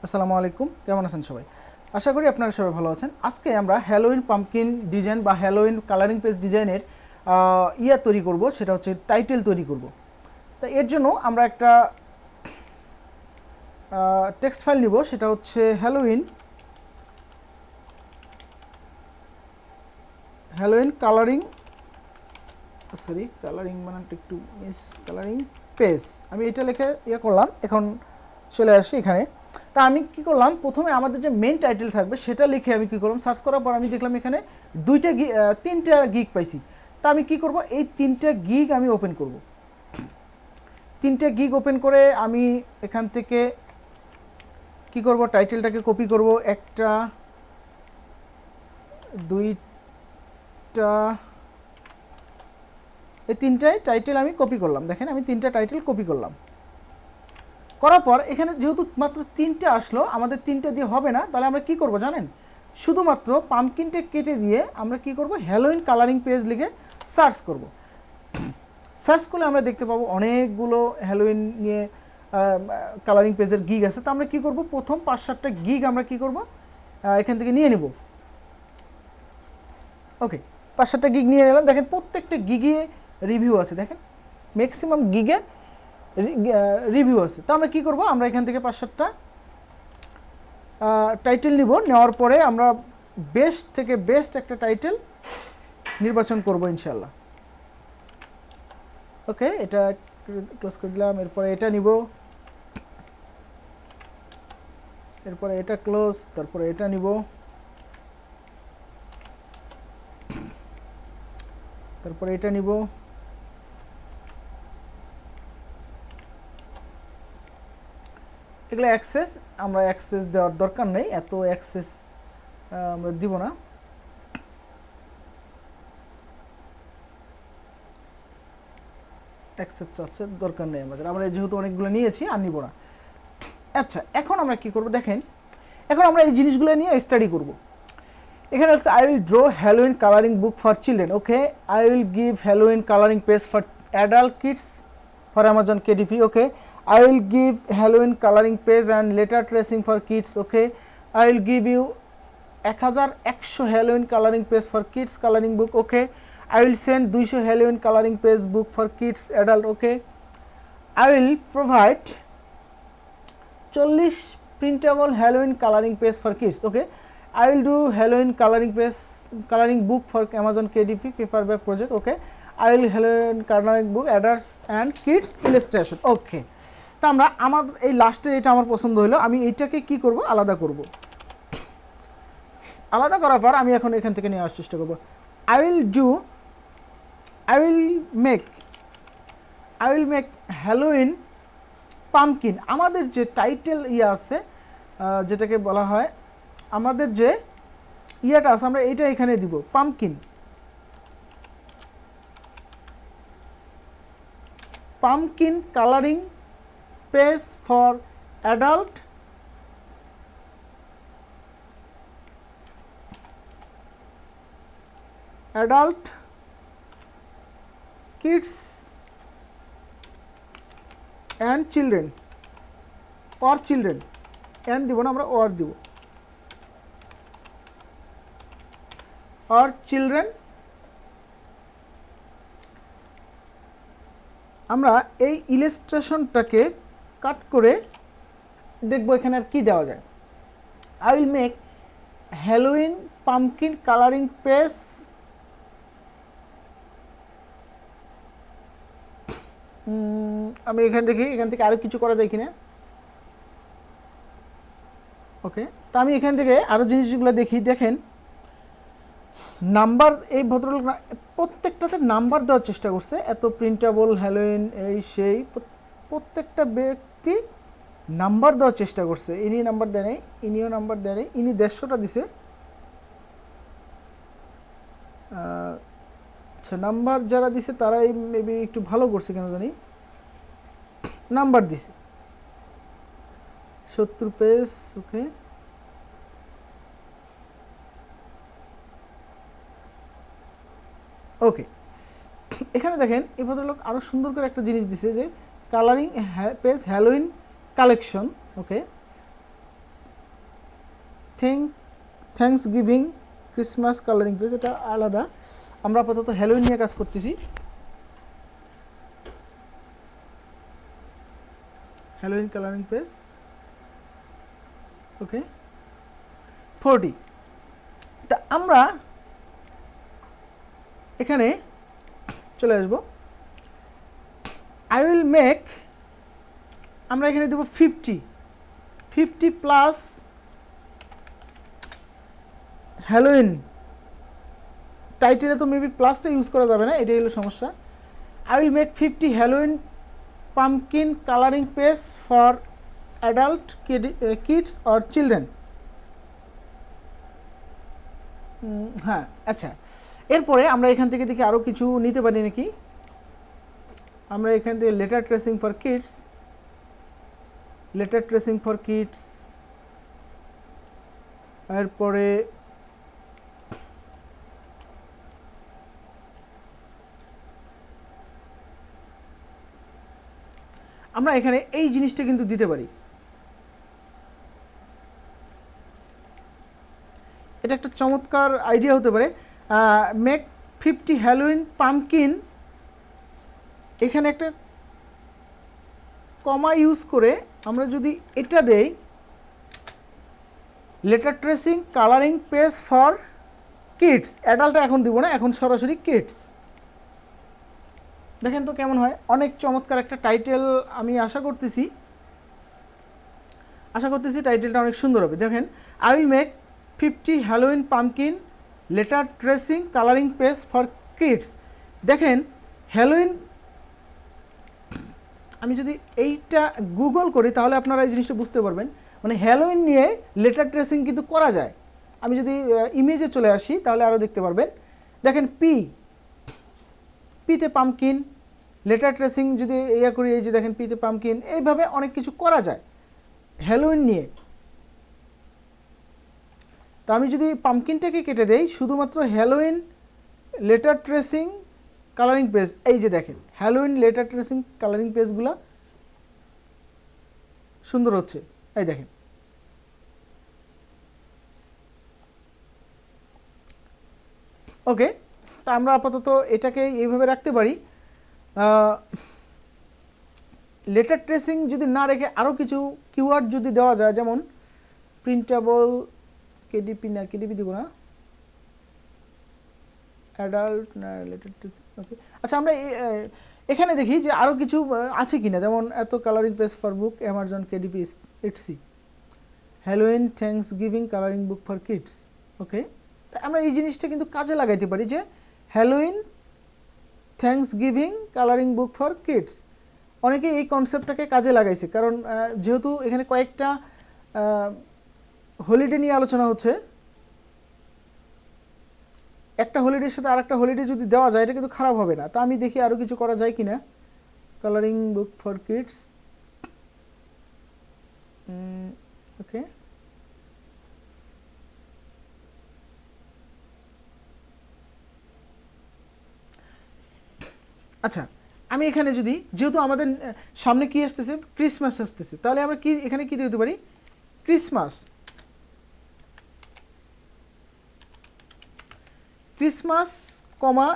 আসসালামু আলাইকুম, কেমন আছেন সবাই? আশা করি আপনারা সবাই ভালো আছেন। আজকে আমরা হ্যালোইন পাম্পকিন ডিজাইন বা হ্যালোইন কালারিং পেজ ডিজাইনের তৈরি করব, সেটা হচ্ছে টাইটেল তৈরি করব। তা এর জন্য আমরা একটা টেক্সট ফাইল নিব, সেটা হচ্ছে হ্যালোইন কালারিং বানানটা একটু কালারিং পেজ। আমি এটা লিখে করলাম, এখন চলে আসি এখানে। তা আমি কি করলাম, প্রথমে আমাদের যে মেইন টাইটেল থাকবে সেটা লিখে আমি কি করলাম, সার্চ করার পর আমি দেখলাম এখানে তিনটা গিগ পাইছি। তা আমি কি করব, এই তিনটা গিগ আমি ওপেন করব। তিনটা গিগ ওপেন করে আমি এখান থেকে কি করব, টাইটেলটাকে কপি করব, একটা দুইটা, এই তিনটাই টাইটেল আমি কপি করলাম। দেখেন আমি তিনটা টাইটেল কপি করলাম। করার পর এখানে যেহেতু মাত্র তিনটে আসলো, আমাদের তিনটে দিয়ে হবে না, তাহলে আমরা কি করব জানেন, শুধুমাত্র পাম্পকিনটা কেটে দিয়ে আমরা কি করব, হ্যালোইন কালারিং পেজ লিখে সার্চ করব। সার্চ করলে আমরা দেখতে পাবো অনেকগুলো হ্যালোইন নিয়ে কালারিং পেজের গিগ আছে। তো আমরা কি করব, প্রথম 5-7টা গিগ আমরা কি করব, এখান থেকে নিয়ে নেব। ওকে, 5-7টা গিগ নিয়ে নিলাম। দেখেন প্রত্যেকটা গিগে রিভিউ আছে, দেখেন ম্যাক্সিমাম গিগে রিভিউ আছে। তো আমরা কি করব, আমরা এখান থেকে 5-7টা টাইটেল নিব। নেওয়ার পরে আমরা বেস্ট থেকে বেস্ট একটা টাইটেল নির্বাচন করব ইনশাল্লাহ। ওকে, এটা ক্লোজ করে দিলাম। এরপরে এটা নিব, এরপরে এটা ক্লোজ, তারপরে এটা নিব, তারপরে এটা নিব। এগুলো অ্যাক্সেস, আমরা অ্যাক্সেস দেওয়ার দরকার নেই, এত অ্যাক্সেস আমরা দিব না। অ্যাক্সেস চার্জের দরকার নেই আমাদের, আমরা যেহেতু অনেকগুলো নিয়েছি আর নিব না। আচ্ছা, এখন আমরা কি করব দেখেন, এখন আমরা এই জিনিসগুলো নিয়ে স্টাডি করব। এখানে হচ্ছে I will draw Halloween colouring book for children. Okay, I will give Halloween colouring page for adult kids for Amazon KDP. ওকে, I will give Halloween coloring page and letter tracing for kids. Okay, I will give you 1100 Halloween coloring page for kids coloring book. Okay, I will send 200 Halloween coloring page book for kids adult. Okay, I will provide 40 printable Halloween coloring page for kids. Okay, I will do Halloween coloring page coloring book for Amazon KDP paperback project. Okay, I will Halloween coloring book adults and kids illustration. Okay, তা আমরা আমাদের এই লাস্টের এটা আমার পছন্দ হলো, আমি এইটাকে কি করব, আলাদা করব। আলাদা করার পর আমি এখন এখান থেকে নিয়ে আসার চেষ্টা করব। I will make Halloween pumpkin. আমাদের যে টাইটেল আছে, যেটাকে বলা হয় আমাদের যে ইয়েটা আছে, আমরা এইটা এখানে দিব, pumpkin colouring page for adult kids and children and দিব না, আমরা অর দিব, অর চিলড্রেন। আমরা এই ইলাস্ট্রেশনটাকে কাট করে দেখব এখানে আর কি দেওয়া যায়। I will make Halloween pumpkin colouring page আমি এখান থেকে আরও কিছু করা যায় কিনা। ওকে, তো আমি এখান থেকে আরও জিনিসগুলো দেখি। দেখেন নাম্বার, এই ভদ্রলোক প্রত্যেকটাতে নাম্বার দেওয়ার চেষ্টা করছে, এত প্রিন্টেবল হ্যালোইন এই সেই, প্রত্যেকটা ব্যক্তি নাম্বার দেওয়ার চেষ্টা করছে। ইনি নাম্বার দেয় নাই, ইনিও নাম্বার দেয় নাই, ইনি 150টা দিছে। আচ্ছা, নাম্বার যারা দিছে তারাই মেবি একটু ভালো করছে, কেন জানি নাম্বার দিছে 70 পেজ। ওকে, ওকে, এখানে দেখেন এই ভদ্রলোক আরও সুন্দর করে একটা জিনিস দিছে যে colouring page Halloween collection. Okay, Thanksgiving Christmas colouring page, এটা আলাদা, আমরা আপাতত হ্যালোইন নিয়ে কাজ করতেছি। Halloween colouring page, okay 40। তা আমরা এখানে চলে আসবো, আই উইল মেক, আমরা এখানে দেবো 50 প্লাস হ্যালোইন। টাইটেলে তো মেবি প্লাসটা ইউজ করা যাবে না, এটাই হলো সমস্যা। I will make 50 Halloween pumpkin colouring page for adult kids or children. হ্যাঁ আচ্ছা, এরপরে আমরা এখান থেকে দেখি আরও কিছু নিতে পারি নাকি। আমরা এখান থেকে লেটার ট্রেসিং ফর কিডস, এরপরে আমরা এখানে এই জিনিসটা কিন্তু দিতে পারি, এটা একটা চমৎকার আইডিয়া হতে পারে। মেক 50 হ্যালোইন পাম্পকিন, এখানে একটা কমা ইউজ করে আমরা যদি এটা দেই, letter tracing colouring page for kids, adult এখন দিব না, এখন সরাসরি কিডস। দেখেন তো কেমন হয়, অনেক চমৎকার একটা টাইটেল। আমি আশা করতেছি টাইটেলটা অনেক সুন্দর হবে। দেখেন, I will make 50 Halloween pumpkin letter tracing colouring page for kids. দেখেন হ্যালোইন, আমি যদি এইটা গুগল করি তাহলে আপনারা এই জিনিসটা বুঝতে পারবেন, মানে হ্যালোইন নিয়ে লেটার ট্রেসিং কিন্তু করা যায়। আমি যদি ইমেজে চলে আসি তাহলে আরও দেখতে পারবেন। দেখেন পিতে পাম্পকিন, লেটার ট্রেসিং যদি ইয়া করি, এই যে দেখেন পিতে পাম্পকিন, এইভাবে অনেক কিছু করা যায় হ্যালোইন নিয়ে। তো আমি যদি পাম্পকিনটাকে কেটে দেই, শুধুমাত্র Halloween letter tracing colouring page, এই যে দেখেন হ্যালোইন লেটার ট্রেসিং কালারিং পেজগুলো সুন্দর হচ্ছে, এই দেখেন। ওকে, তা আমরা আপাতত এটাকে এইভাবে রাখতে পারি। লেটার ট্রেসিং যদি না রেখে আরও কিছু কিওয়ার্ড যদি দেওয়া যায়, যেমন প্রিন্টেবল, কেডিপি না, কেডিপি দিব না, অ্যাডাল্ট না, লেটার ট্রেসিং, ওকে। আচ্ছা, আমরা এখানে দেখি যে আরও কিছু আছে কিনা, যেমন এত colouring page for book Amazon KDP Etsy, Halloween Thanksgiving colouring book for kids, okay. তা আমরা এই জিনিসটা কিন্তু কাজে লাগাইতে পারি, যে Halloween Thanksgiving colouring book for kids. অনেকে এই কনসেপ্টটাকে কাজে লাগাইছে, কারণ যেহেতু এখানে কয়েকটা হলিডে নিয়ে আলোচনা হচ্ছে, একটা হলিডের সাথে আরেকটা হলিডে যদি দেওয়া যায় এটা কিন্তু খারাপ হবে না। তা আমি দেখি আরও কিছু করা যায় কিনা। কালারিং বুক ফর কিডস, ওকে। আচ্ছা, আমি এখানে যদি, যেহেতু আমাদের সামনে কি আসতেছে, ক্রিসমাস আসতেছে, তাহলে আমরা কি এখানে কি দিতে পারি, ক্রিসমাস কমা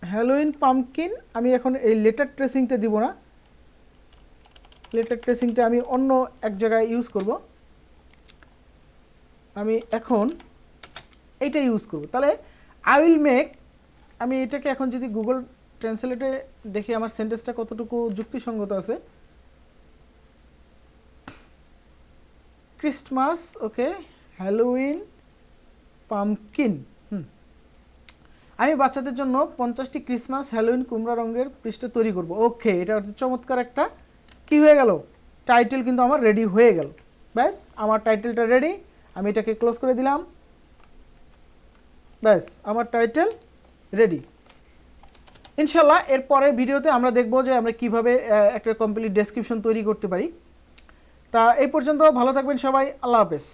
হ্যালোইন পাম্পকিন। আমি এখন এই লেটার ট্রেসিংটা দিব না, লেটার ট্রেসিংটা আমি অন্য এক জায়গায় ইউজ করব। আমি এখন এইটা ইউজ করব। তাহলে আই উইল মেক, আমি এটাকে এখন যদি গুগল ট্রান্সলেটে দেখি আমার সেন্টেন্সটা কতটুকু যুক্তিসঙ্গত আছে। ক্রিসমাস, ওকে, হ্যালোউইন পাম্পকিন। আমি বাচ্চাদের জন্য 50টি ক্রিসমাস হ্যালোউইন কুমড়া রঙের পৃষ্ঠা তৈরি করব। ওকে, এটা চমৎকার একটা কি হয়ে গেল, টাইটেল কিন্তু আমার রেডি হয়ে গেল। ব্যাস, আমার টাইটেলটা রেডি। আমি এটাকে ক্লোজ করে দিলাম। ব্যাস, আমার টাইটেল রেডি। ইনশাল্লাহ এর পরের ভিডিওতে আমরা দেখব যে আমরা কিভাবে একটা কমপ্লিট ডেসক্রিপশন তৈরি করতে পারি। তা এই পর্যন্ত ভালো থাকবেন সবাই, আল্লাহ হাফেজ।